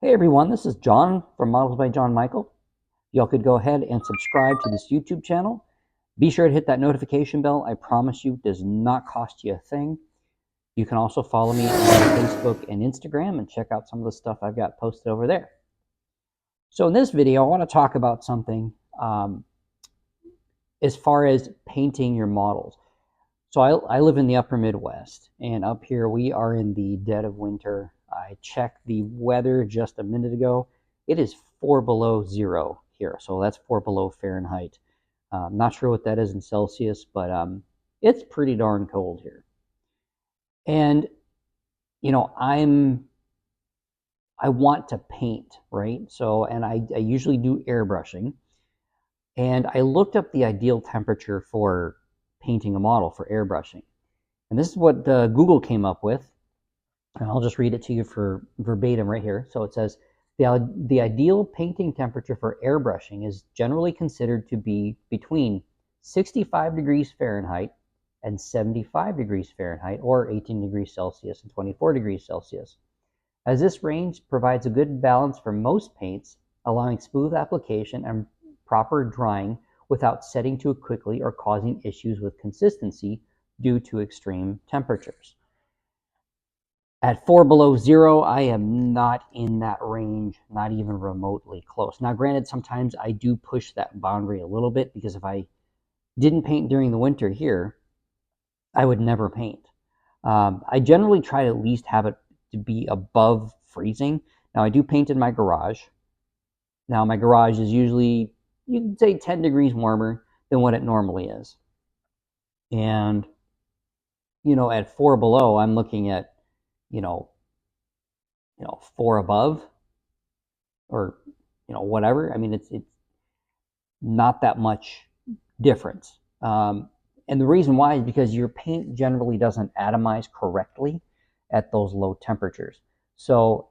Hey everyone, this is John from Models by John Michael. Y'all could go ahead and subscribe to this YouTube channel. Be sure to hit that notification bell. I promise you, it does not cost you a thing. You can also follow me on Facebook and Instagram and check out some of the stuff I've got posted over there. So in this video, I want to talk about something as far as painting your models. So I live in the upper Midwest, and up here we are in the dead of winter. I checked the weather just a minute ago. It is 4 below 0 here, so that's 4 below Fahrenheit. Not sure what that is in Celsius, but it's pretty darn cold here. And you know, I want to paint, right? So, and I usually do airbrushing, and I looked up the ideal temperature for painting a model for airbrushing. And this is what Google came up with. And I'll just read it to you for verbatim right here. So it says, the ideal painting temperature for airbrushing is generally considered to be between 65 degrees Fahrenheit and 75 degrees Fahrenheit, or 18 degrees Celsius and 24 degrees Celsius. As this range provides a good balance for most paints, allowing smooth application and proper drying without setting too quickly or causing issues with consistency due to extreme temperatures. At 4 below 0, I am not in that range, not even remotely close. Now, granted, sometimes I do push that boundary a little bit, because if I didn't paint during the winter here, I would never paint. I generally try to at least have it to be above freezing. Now, I do paint in my garage. Now, my garage is usually, you can say, 10 degrees warmer than what it normally is. And, you know, at 4 below, I'm looking at, you know, 4 above, or whatever. I mean, it's not that much difference. And the reason why is because your paint generally doesn't atomize correctly at those low temperatures. So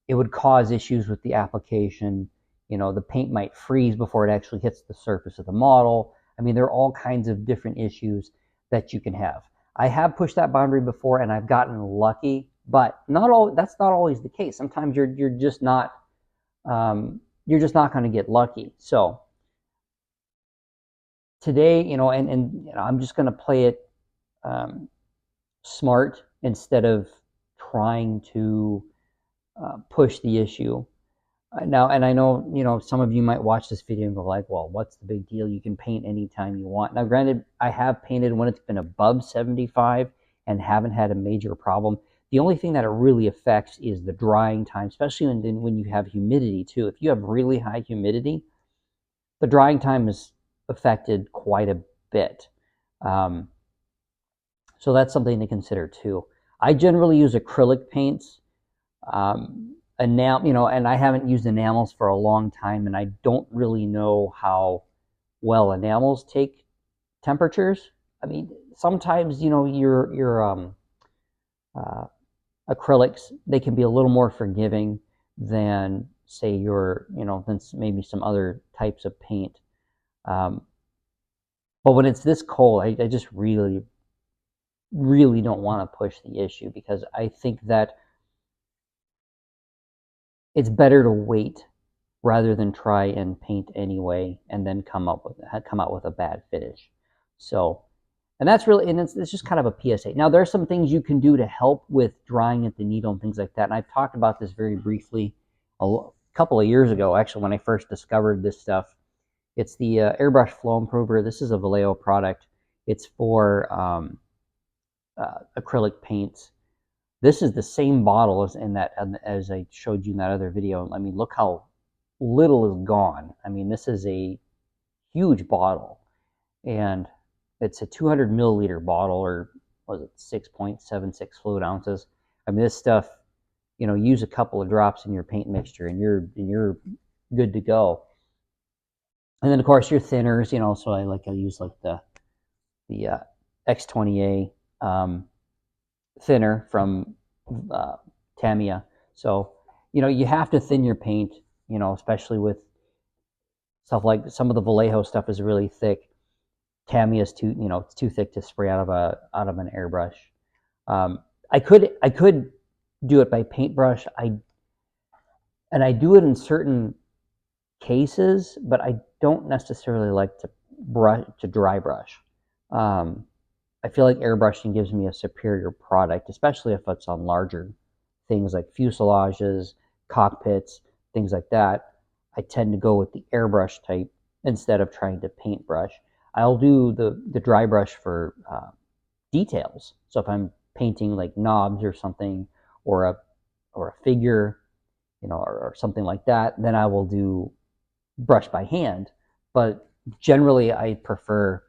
it would cause issues with the application. The paint might freeze before it actually hits the surface of the model. I mean, there are all kinds of different issues that you can have. I have pushed that boundary before and I've gotten lucky, but that's not always the case. Sometimes you're just not going to get lucky. So today, and I'm just going to play it smart instead of trying to push the issue. Now, and I know, some of you might watch this video and go like, well, what's the big deal? You can paint anytime you want. Now, granted, I have painted when it's been above 75 and haven't had a major problem. The only thing that it really affects is the drying time, especially when you have humidity too. If you have really high humidity, the drying time is affected quite a bit. So that's something to consider too. I generally use acrylic paints. Enamel, and I haven't used enamels for a long time, and I don't really know how well enamels take temperatures. I mean, sometimes your acrylics, they can be a little more forgiving than, say, than maybe some other types of paint. But when it's this cold, I just really, really don't want to push the issue, because I think that it's better to wait rather than try and paint anyway and then come out with a bad finish. So, and that's really, and it's just kind of a PSA. Now, there are some things you can do to help with drying at the needle and things like that. And I've talked about this very briefly a couple of years ago, actually, when I first discovered this stuff. It's the Airbrush Flow Improver. This is a Vallejo product. It's for acrylic paints. This is the same bottle as I showed you in that other video. I mean, look how little is gone. I mean, this is a huge bottle, and it's a 200 milliliter bottle, or was it 6.76 fluid ounces? I mean, this stuff, use a couple of drops in your paint mixture, and you're good to go. And then, of course, your thinners. So I use like the X20A thinner from Tamiya. So, you have to thin your paint, especially with stuff like some of the Vallejo stuff is really thick. Tamiya is it's too thick to spray out of an airbrush. I could do it by paintbrush. And I do it in certain cases, but I don't necessarily like to dry brush. Um, I feel like airbrushing gives me a superior product, especially if it's on larger things like fuselages, cockpits, things like that. I tend to go with the airbrush type instead of trying to paintbrush. I'll do the dry brush for details. So if I'm painting like knobs or something, or a figure, or something like that, then I will do brush by hand. But generally, I prefer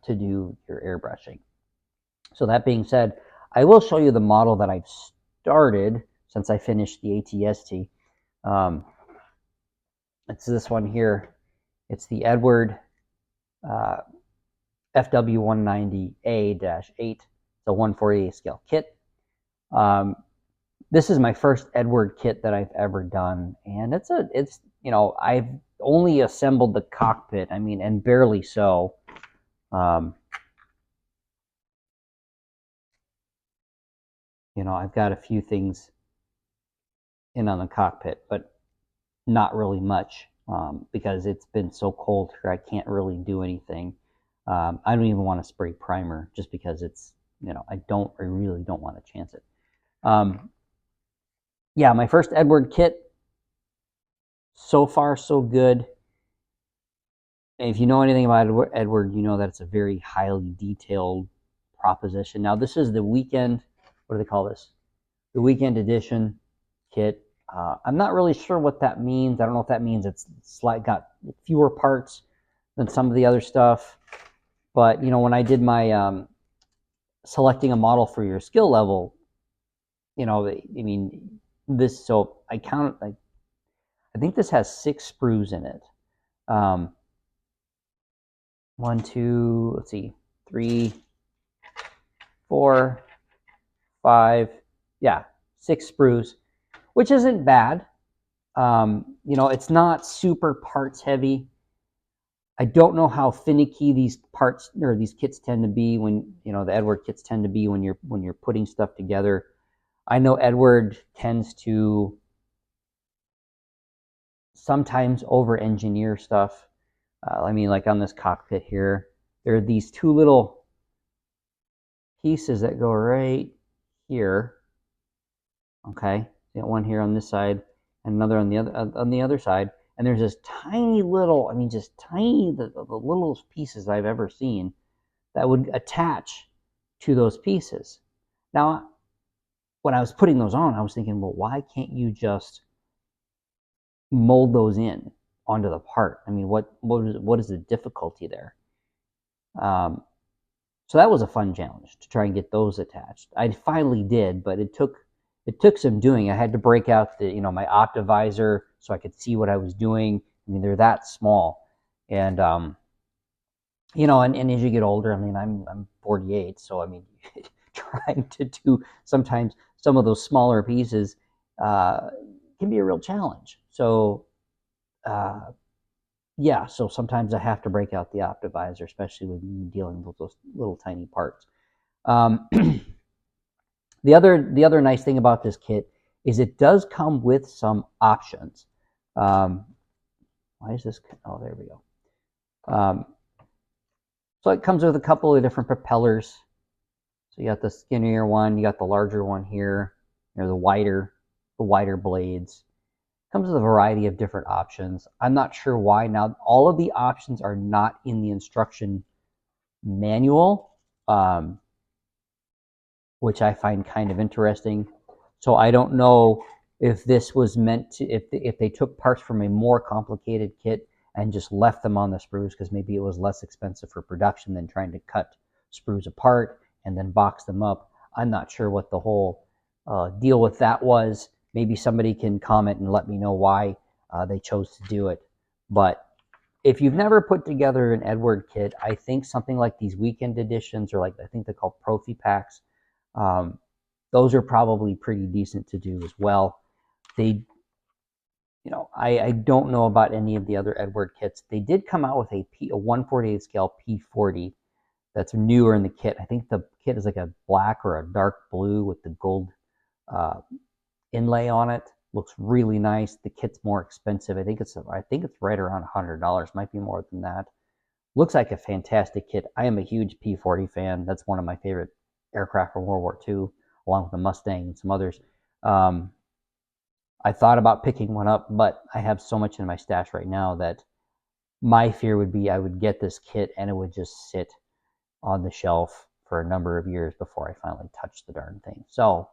to do your airbrushing. So that being said, I will show you the model that I've started since I finished the ATST. Um, it's this one here. It's the Edward FW190A-8. It's a 1/48 scale kit. This is my first Edward kit that I've ever done, and it's I've only assembled the cockpit. I mean, and barely so. I've got a few things in on the cockpit, but not really much because it's been so cold here. I can't really do anything. I don't even want to spray primer just because it's, I really don't want to chance it. Yeah, my first Edward kit. So far, so good. And if you know anything about Edward, you know that it's a very highly detailed proposition. Now, this is the weekend. What do they call this? The weekend edition kit. I'm not really sure what that means. I don't know if that means it's got fewer parts than some of the other stuff. But when I did my selecting a model for your skill level, I mean this. So I counted. I think this has 6 sprues in it. 1, 2. Let's see, 3, 4, 5. Yeah, 6 sprues, which isn't bad. It's not super parts heavy. I don't know how finicky these parts or these kits tend to be when the Edward kits tend to be when you're putting stuff together. I know Edward tends to sometimes over-engineer stuff. I mean, like on this cockpit here, there are these 2 little pieces that go right here. Okay, you got one here on this side and another on the other side. And there's this tiny little, I mean, just tiny, the littlest pieces I've ever seen that would attach to those pieces. Now, when I was putting those on, I was thinking, well, why can't you just mold those in onto the part? I mean, what is the difficulty there? So that was a fun challenge to try and get those attached. I finally did, but it took some doing. I had to break out my Optivisor so I could see what I was doing. I mean, they're that small, and and as you get older, I mean, I'm 48, so I mean, trying to do sometimes some of those smaller pieces can be a real challenge. So yeah, so sometimes I have to break out the Optivisor, especially when dealing with those little tiny parts. The other nice thing about this kit is it does come with some options. Why is this? Oh, there we go. So it comes with a couple of different propellers. So you got the skinnier one, you got the larger one here, the wider blades. Comes with a variety of different options. I'm not sure why. Now, all of the options are not in the instruction manual, which I find kind of interesting. So I don't know if this was meant to, if they took parts from a more complicated kit and just left them on the sprues because maybe it was less expensive for production than trying to cut sprues apart and then box them up. I'm not sure what the whole deal with that was. Maybe somebody can comment and let me know why they chose to do it. But if you've never put together an Edward kit, I think something like these weekend editions, or like I think they're called Profi packs, those are probably pretty decent to do as well. They, I don't know about any of the other Edward kits. They did come out with a 1/48 scale P40 that's newer in the kit. I think the kit is like a black or a dark blue with the gold inlay on it. Looks really nice. The kit's more expensive. I think it's right around $100. Might be more than that. Looks like a fantastic kit. I am a huge P-40 fan. That's one of my favorite aircraft from World War II, along with the Mustang and some others. I thought about picking one up, but I have so much in my stash right now that my fear would be I would get this kit and it would just sit on the shelf for a number of years before I finally touch the darn thing. So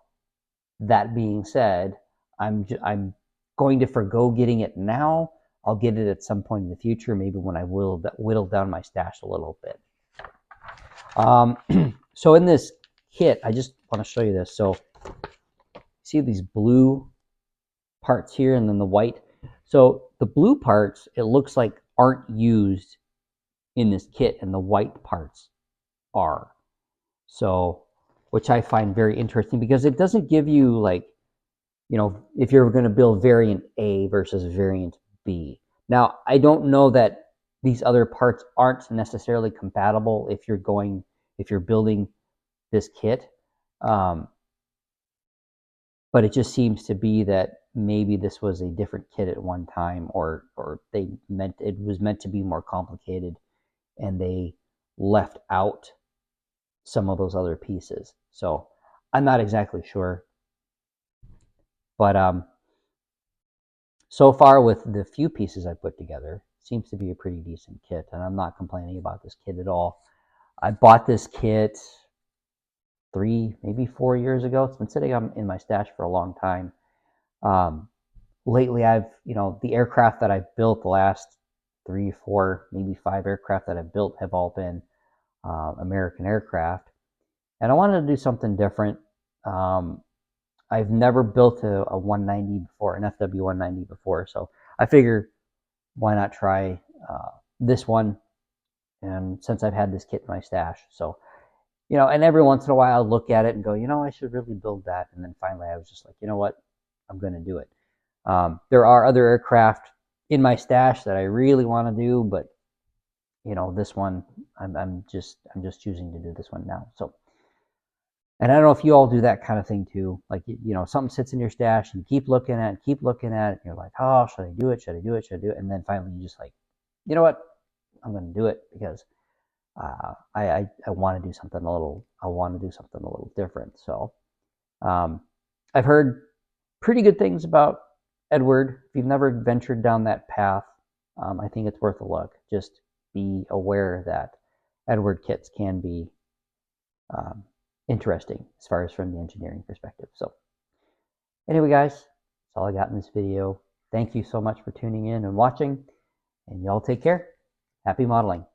that being said, I'm going to forgo getting it now. I'll get it at some point in the future, maybe when I whittle down my stash a little bit. So in this kit, I just want to show you this. So see these blue parts here and then the white. So the blue parts, it looks like aren't used in this kit, and the white parts are. So, which I find very interesting because it doesn't give you like, you know, if you're going to build variant A versus variant B. Now, I don't know that these other parts aren't necessarily compatible if you're building this kit. But it just seems to be that maybe this was a different kit at one time, or it was meant to be more complicated and they left out some of those other pieces. So I'm not exactly sure. But so far with the few pieces I put together, seems to be a pretty decent kit, and I'm not complaining about this kit at all. I bought this kit 3, maybe 4 years ago. It's been sitting in my stash for a long time. Lately, the aircraft that I've built, the last 3, 4, maybe 5 aircraft that I've built have all been American aircraft. And I wanted to do something different. I've never built a 190 before, an FW190 before, so I figure why not try this one, and since I've had this kit in my stash. So, and every once in a while I'll look at it and go, I should really build that. And then finally I was just like, you know what, I'm going to do it. There are other aircraft in my stash that I really want to do, but this one, I'm just choosing to do this one now. So, and I don't know if you all do that kind of thing too. Like, something sits in your stash and you keep looking at it, and you're like, oh, should I do it? Should I do it? Should I do it? And then finally you just like, you know what? I'm going to do it because I want to do something a little different. So I've heard pretty good things about Edward. If you've never ventured down that path, I think it's worth a look. Just be aware that Edward kits can be interesting as far as from the engineering perspective. So anyway, guys, that's all I got in this video. Thank you so much for tuning in and watching, and y'all take care. Happy modeling.